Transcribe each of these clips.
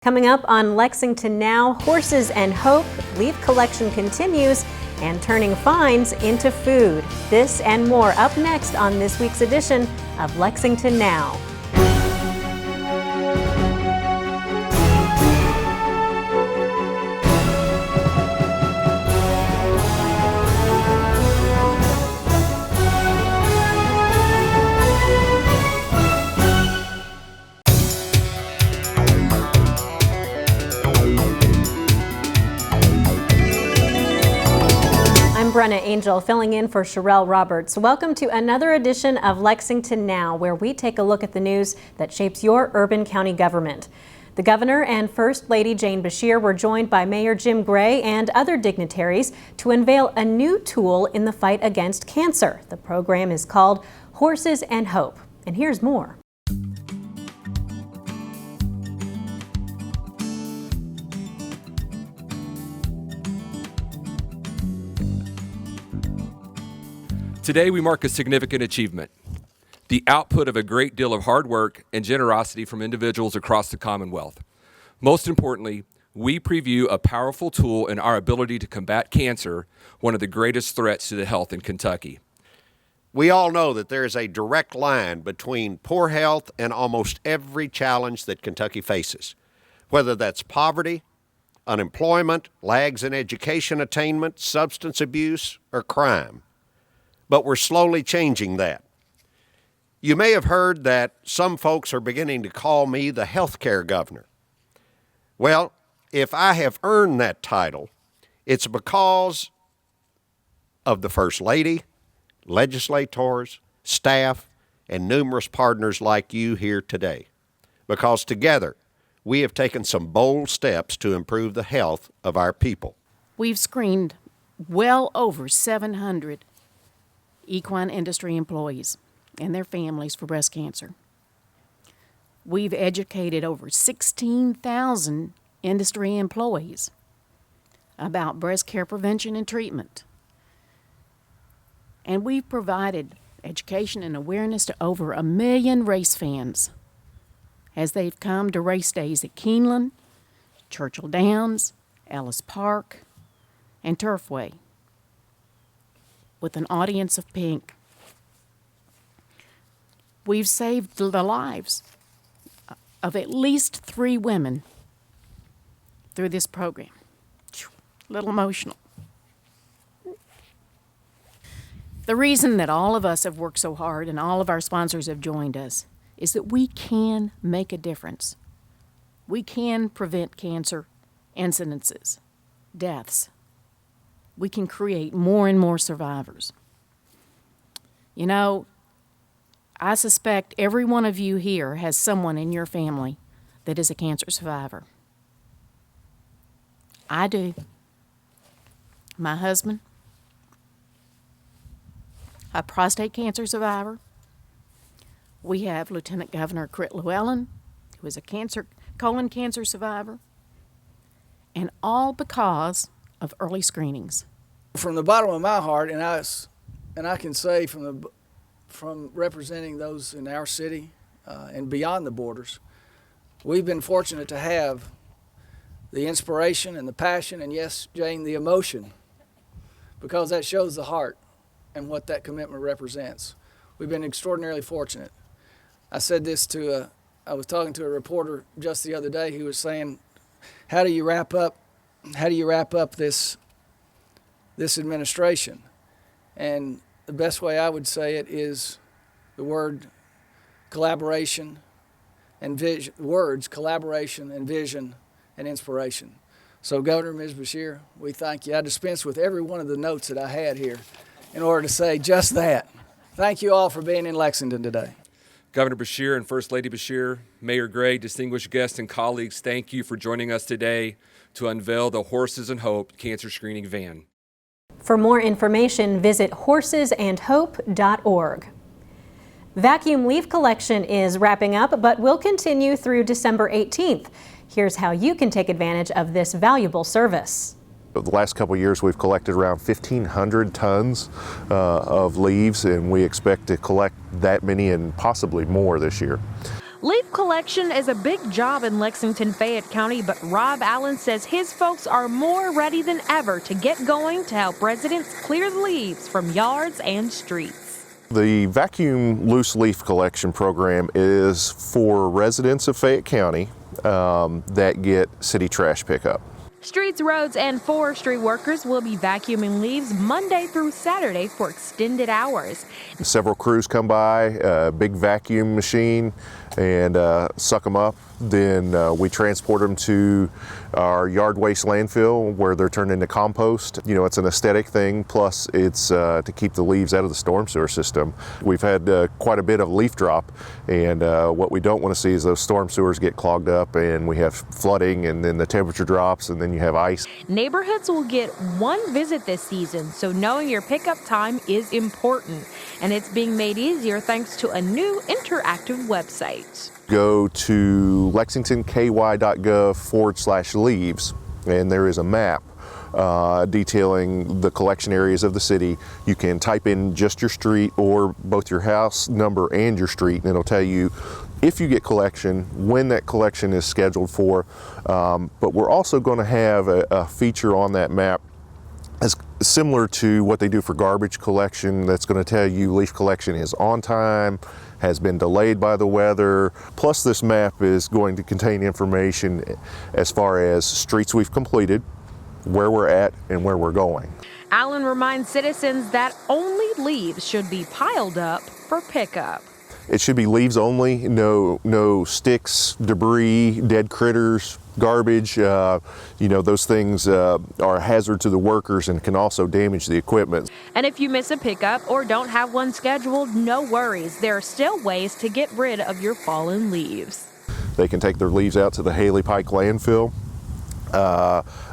Coming up on Lexington Now, horses and hope, leaf collection continues, and turning fines into food. This and more up next on this week's edition of Lexington Now. I'm Brenna Angel, filling in for Sherelle Roberts. Welcome to another edition of Lexington Now, where we take a look at the news that shapes your urban county government. The governor and First Lady Jane Beshear were joined by Mayor Jim Gray and other dignitaries to unveil a new tool in the fight against cancer. The program is called Horses and Hope. And here's more. Today we mark a significant achievement, the output of a great deal of hard work and generosity from individuals across the Commonwealth. Most importantly, we preview a powerful tool in our ability to combat cancer, one of the greatest threats to the health in Kentucky. We all know that there is a direct line between poor health and almost every challenge that Kentucky faces, whether that's poverty, unemployment, lags in education attainment, substance abuse, or crime. But we're slowly changing that. You may have heard that some folks are beginning to call me the healthcare governor. Well, if I have earned that title, it's because of the First Lady, legislators, staff, and numerous partners like you here today. Because together, we have taken some bold steps to improve the health of our people. We've screened well over 700 equine industry employees and their families for breast cancer. We've educated over 16,000 industry employees about breast care prevention and treatment. And we've provided education and awareness to over 1 million race fans as they've come to race days at Keeneland, Churchill Downs, Ellis Park, and Turfway, with an audience of pink. We've saved the lives of at least 3 women through this program. A little emotional. The reason that all of us have worked so hard and all of our sponsors have joined us is that we can make a difference. We can prevent cancer incidences, deaths. We can create more and more survivors. You know, I suspect every one of you here has someone in your family that is a cancer survivor. I do. My husband, a prostate cancer survivor. We have Lieutenant Governor Crit Llewellyn, who is a colon cancer survivor, and all because of early screenings. From the bottom of my heart, and I can say from representing those in our city and beyond the borders, we've been fortunate to have the inspiration and the passion, and yes, Jane, the emotion, because that shows the heart and what that commitment represents. We've been extraordinarily fortunate. I said this I was talking to a reporter just the other day who was saying, how do you wrap up this administration? And the best way I would say it is the word collaboration and vision, words collaboration and vision and inspiration. So Governor, Ms. Beshear, we thank you. I dispense with every one of the notes that I had here in order to say just that. Thank you all for being in Lexington today. Governor Beshear and First Lady Beshear, Mayor Gray, distinguished guests and colleagues, thank you for joining us today to unveil the Horses and Hope cancer screening van. For more information, visit horsesandhope.org. Vacuum leaf collection is wrapping up, but will continue through December 18th. Here's how you can take advantage of this valuable service. The last couple of years we've collected around 1,500 tons of leaves, and we expect to collect that many and possibly more this year. Leaf collection is a big job in Lexington, Fayette County, but Rob Allen says his folks are more ready than ever to get going to help residents clear the leaves from yards and streets. The vacuum loose leaf collection program is for residents of Fayette County that get city trash pickup. Streets, roads, and forestry workers will be vacuuming leaves Monday through Saturday for extended hours. Several crews come by, a big vacuum machine, and suck them up. Then we transport them to our yard waste landfill where they're turned into compost. You know, it's an aesthetic thing, plus it's to keep the leaves out of the storm sewer system. We've had quite a bit of leaf drop, and what we don't want to see is those storm sewers get clogged up and we have flooding, and then the temperature drops and then you have ice. Neighborhoods will get one visit this season, so knowing your pickup time is important. And it's being made easier thanks to a new interactive website. Go to lexingtonky.gov/leaves, and there is a map detailing the collection areas of the city. You can type in just your street or both your house number and your street, and it'll tell you if you get collection, when that collection is scheduled for. But we're also going to have a feature on that map as similar to what they do for garbage collection, that's going to tell you leaf collection is on time, has been delayed by the weather. Plus, this map is going to contain information as far as streets we've completed, where we're at, and where we're going. Allen reminds citizens that only leaves should be piled up for pickup. It should be leaves only, no sticks, debris, dead critters, garbage. Those things are a hazard to the workers and can also damage the equipment. And if you miss a pickup or don't have one scheduled, no worries. There are still ways to get rid of your fallen leaves. They can take their leaves out to the Haley Pike landfill.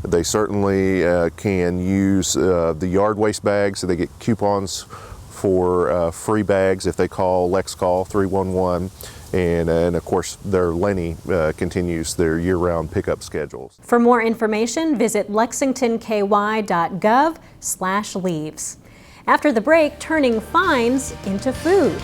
They certainly can use the yard waste bags, so they get coupons for free bags if they call LexCall 311, and of course their Lenny continues their year-round pickup schedules. For more information, visit lexingtonky.gov/leaves. After the break, turning fines into food.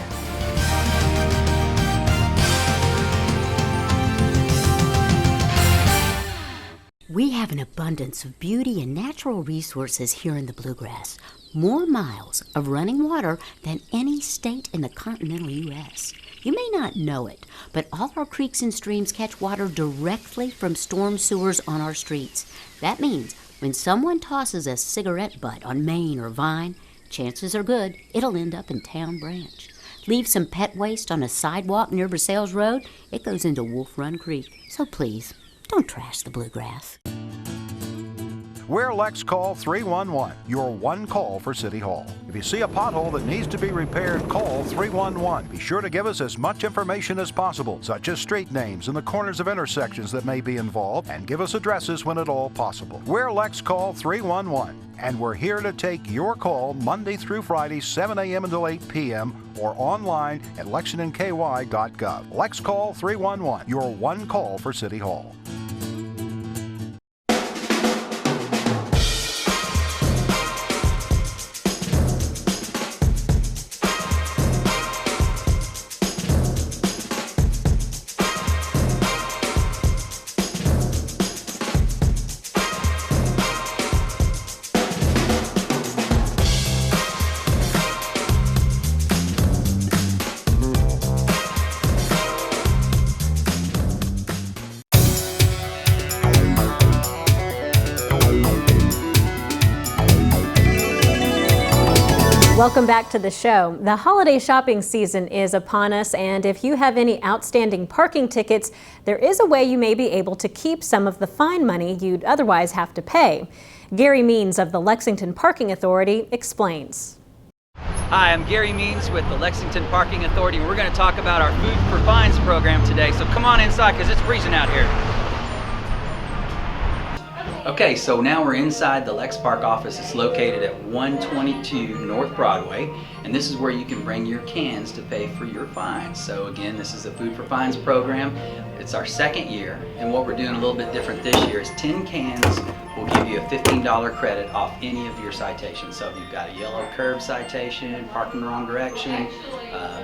We have an abundance of beauty and natural resources here in the Bluegrass. More miles of running water than any state in the continental U.S. You may not know it, but all our creeks and streams catch water directly from storm sewers on our streets. That means when someone tosses a cigarette butt on Main or Vine, chances are good it'll end up in Town Branch. Leave some pet waste on a sidewalk near Versailles Road, it goes into Wolf Run Creek. So please, don't trash the Bluegrass. We're LexCall 311, your one call for City Hall. If you see a pothole that needs to be repaired, call 311. Be sure to give us as much information as possible, such as street names and the corners of intersections that may be involved, and give us addresses when at all possible. We're LexCall 311, and we're here to take your call Monday through Friday, 7 a.m. until 8 p.m., or online at lexingtonky.gov. LexCall 311, your one call for City Hall. Welcome back to the show. The holiday shopping season is upon us, and if you have any outstanding parking tickets, there is a way you may be able to keep some of the fine money you'd otherwise have to pay. Gary Means of the Lexington Parking Authority explains. Hi, I'm Gary Means with the Lexington Parking Authority, and we're going to talk about our Food for Fines program today. So come on inside because it's freezing out here. Okay, so now we're inside the Lex Park office. It's located at 122 North Broadway, and this is where you can bring your cans to pay for your fines. So again, this is the Food for Fines program. It's our second year, and what we're doing a little bit different this year is 10 cans will give you a $15 credit off any of your citations. So if you've got a yellow curb citation, parking the wrong direction,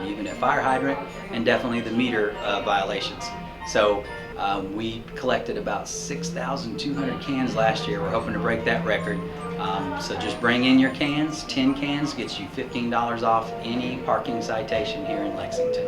even a fire hydrant, and definitely the meter violations. So we collected about 6,200 cans last year. We're hoping to break that record. So just bring in your cans. 10 cans gets you $15 off any parking citation here in Lexington.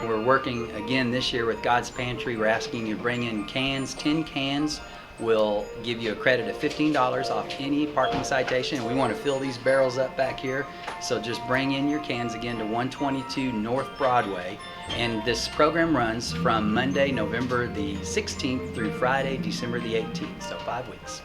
We're working again this year with God's Pantry. We're asking you to bring in cans. 10 cans will give you a credit of $15 off any parking citation. We want to fill these barrels up back here. So just bring in your cans again to 122 North Broadway. And this program runs from Monday, November the 16th through Friday, December the 18th, so 5 weeks.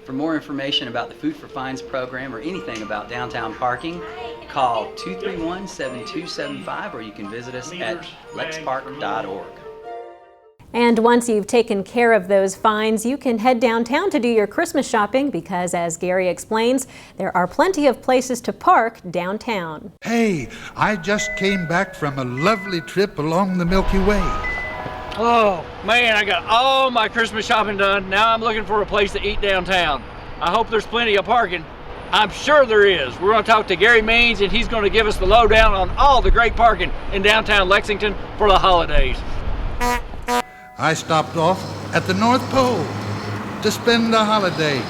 For more information about the Food for Fines program or anything about downtown parking, call 231-7275 or you can visit us at lexpark.org. And once you've taken care of those fines, you can head downtown to do your Christmas shopping because, as Gary explains, there are plenty of places to park downtown. Hey, I just came back from a lovely trip along the Milky Way. Oh, man, I got all my Christmas shopping done. Now I'm looking for a place to eat downtown. I hope there's plenty of parking. I'm sure there is. We're going to talk to Gary Means, and he's going to give us the lowdown on all the great parking in downtown Lexington for the holidays. I stopped off at the North Pole to spend the holiday.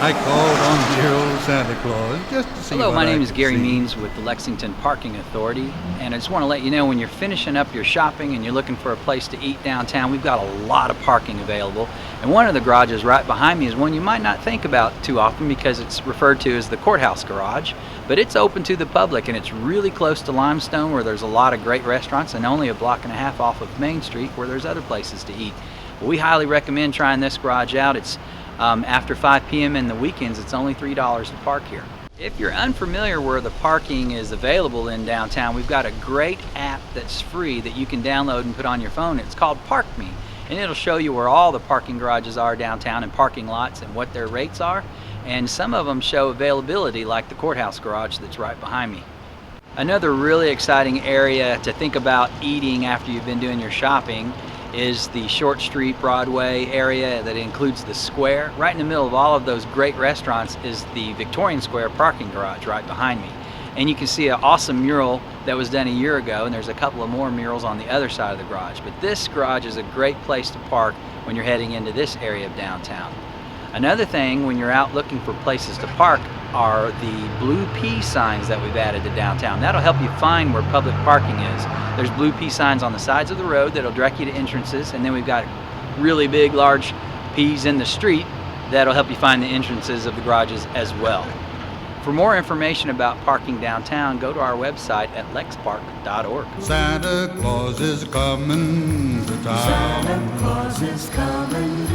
I called on dear old Santa Claus just to see. Hello, what my I name is could Gary see. Means with the Lexington Parking Authority, and I just want to let you know when you're finishing up your shopping and you're looking for a place to eat downtown, we've got a lot of parking available. And one of the garages right behind me is one you might not think about too often because it's referred to as the courthouse garage, but it's open to the public and it's really close to Limestone where there's a lot of great restaurants and only a block and a half off of Main Street where there's other places to eat. Well, we highly recommend trying this garage out. It's after 5 p.m. in the weekends, it's only $3 to park here. If you're unfamiliar where the parking is available in downtown, we've got a great app that's free that you can download and put on your phone. It's called Park Me, and it'll show you where all the parking garages are downtown and parking lots and what their rates are. And some of them show availability, like the courthouse garage that's right behind me. Another really exciting area to think about eating after you've been doing your shopping is the Short Street Broadway area that includes the square. Right in the middle of all of those great restaurants is the Victorian Square parking garage right behind me. And you can see an awesome mural that was done a year ago, and there's a couple of more murals on the other side of the garage. But this garage is a great place to park when you're heading into this area of downtown. Another thing when you're out looking for places to park are the blue P signs that we've added to downtown. That'll help you find where public parking is. There's blue P signs on the sides of the road that'll direct you to entrances, and then we've got really big, large P's in the street that'll help you find the entrances of the garages as well. For more information about parking downtown, go to our website at lexpark.org. Santa Claus is coming to town. Santa Claus is coming.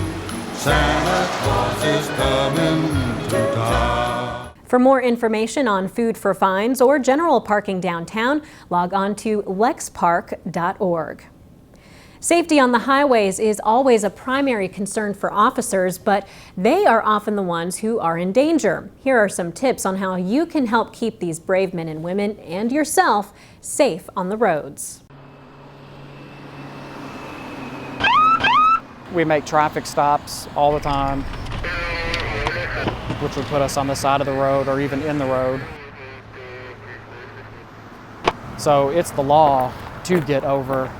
Santa Claus is coming to town. For more information on Food for Fines or general parking downtown, log on to lexpark.org. Safety on the highways is always a primary concern for officers, but they are often the ones who are in danger. Here are some tips on how you can help keep these brave men and women and yourself safe on the roads. We make traffic stops all the time, which would put us on the side of the road or even in the road. So it's the law to get over.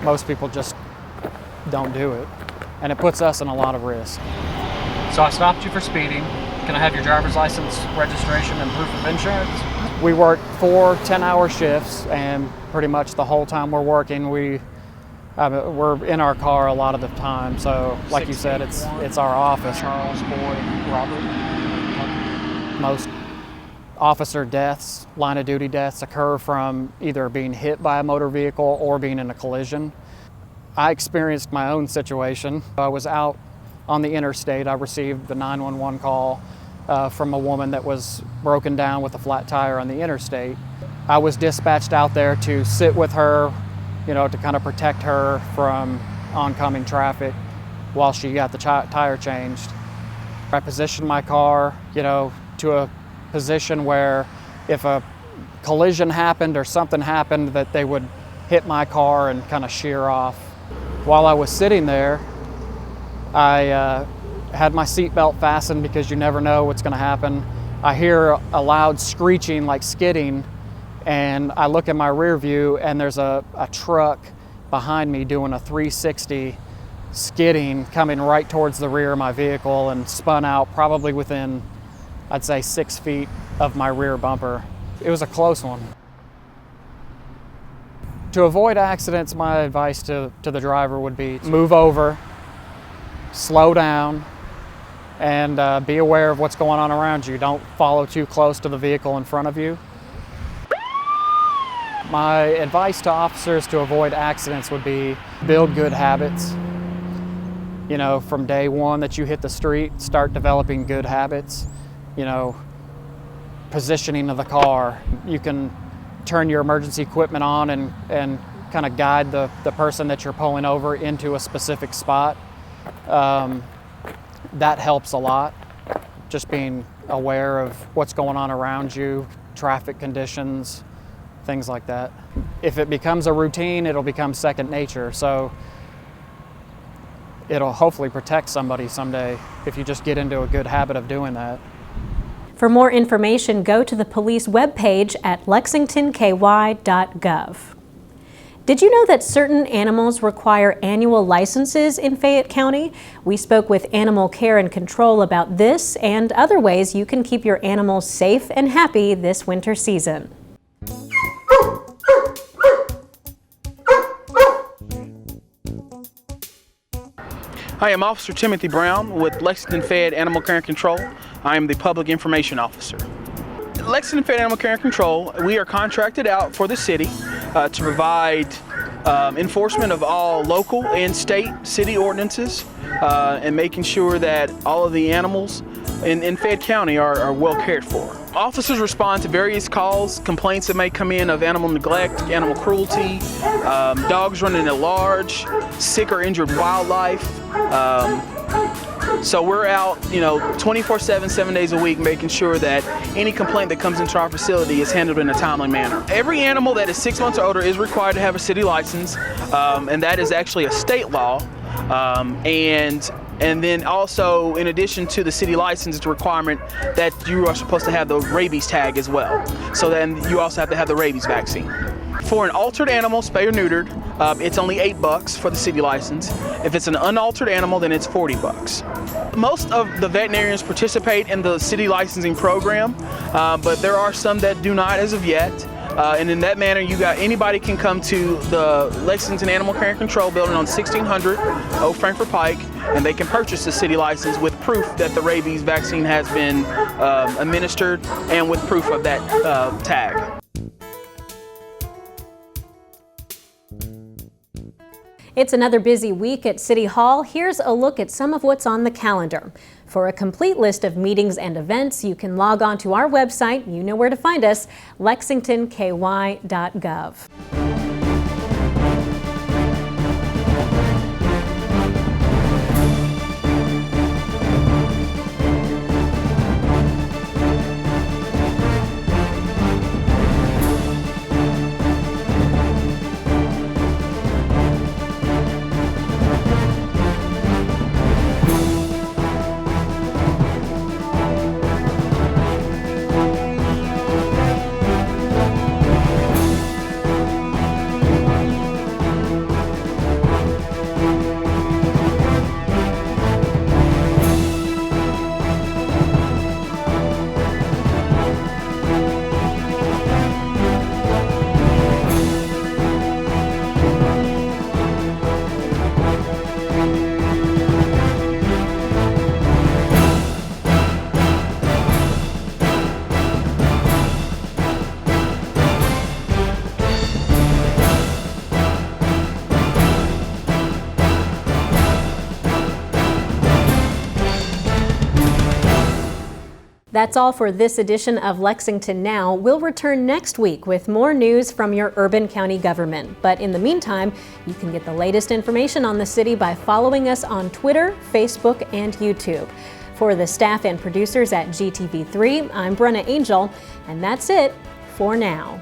Most people just don't do it, and it puts us in a lot of risk. So I stopped you for speeding. Can I have your driver's license, registration, and proof of insurance? We work 4 10-hour shifts, and pretty much the whole time we're working, we're in our car a lot of the time. So, like you said, it's our office. Charles, Boyd, Robert. Most officer deaths, line of duty deaths, occur from either being hit by a motor vehicle or being in a collision. I experienced my own situation. I was out on the interstate. I received the 911 call from a woman that was broken down with a flat tire on the interstate. I was dispatched out there to sit with her, to kind of protect her from oncoming traffic. while she got the tire changed. I positioned my car, to a position where if a collision happened or something happened, that they would hit my car and kind of shear off. While I was sitting there, I had my seatbelt fastened because you never know what's going to happen. I hear a loud screeching like skidding, and I look in my rear view and there's a truck behind me doing a 360 skidding, coming right towards the rear of my vehicle, and spun out probably within, I'd say, 6 feet of my rear bumper. It was a close one. To avoid accidents, my advice to the driver would be move over, slow down, and be aware of what's going on around you. Don't follow too close to the vehicle in front of you. My advice to officers to avoid accidents would be build good habits. From day one that you hit the street, start developing good habits. Positioning of the car. You can turn your emergency equipment on and kind of guide the person that you're pulling over into a specific spot. That helps a lot. Just being aware of what's going on around you, traffic conditions, things like that. If it becomes a routine, it'll become second nature. So it'll hopefully protect somebody someday if you just get into a good habit of doing that. For more information, go to the police webpage at lexingtonky.gov. Did you know that certain animals require annual licenses in Fayette County? We spoke with Animal Care and Control about this and other ways you can keep your animals safe and happy this winter season. Hi, I'm Officer Timothy Brown with Lexington Fayette Animal Care and Control. I am the Public Information Officer. Lexington Fayette Animal Care and Control, we are contracted out for the city to provide enforcement of all local and state city ordinances and making sure that all of the animals in Fayette County are well cared for. Officers respond to various calls, complaints that may come in of animal neglect, animal cruelty, dogs running at large, sick or injured wildlife. So we're out, 24/7, 7 days a week, making sure that any complaint that comes into our facility is handled in a timely manner. Every animal that is 6 months or older is required to have a city license, and that is actually a state law. And then also, in addition to the city license, it's a requirement that you are supposed to have the rabies tag as well. So then you also have to have the rabies vaccine. For an altered animal, spay or neutered, it's only $8 for the city license. If it's an unaltered animal, then it's $40. Most of the veterinarians participate in the city licensing program, but there are some that do not as of yet. And in that manner, anybody can come to the Lexington Animal Care and Control building on 1600 Old Frankfort Pike, and they can purchase the city license with proof that the rabies vaccine has been administered and with proof of that tag. It's another busy week at City Hall. Here's a look at some of what's on the calendar. For a complete list of meetings and events, you can log on to our website. You know where to find us, lexingtonky.gov. That's all for this edition of Lexington Now. We'll return next week with more news from your urban county government. But in the meantime, you can get the latest information on the city by following us on Twitter, Facebook, and YouTube. For the staff and producers at GTV3, I'm Brenna Angel, and that's it for now.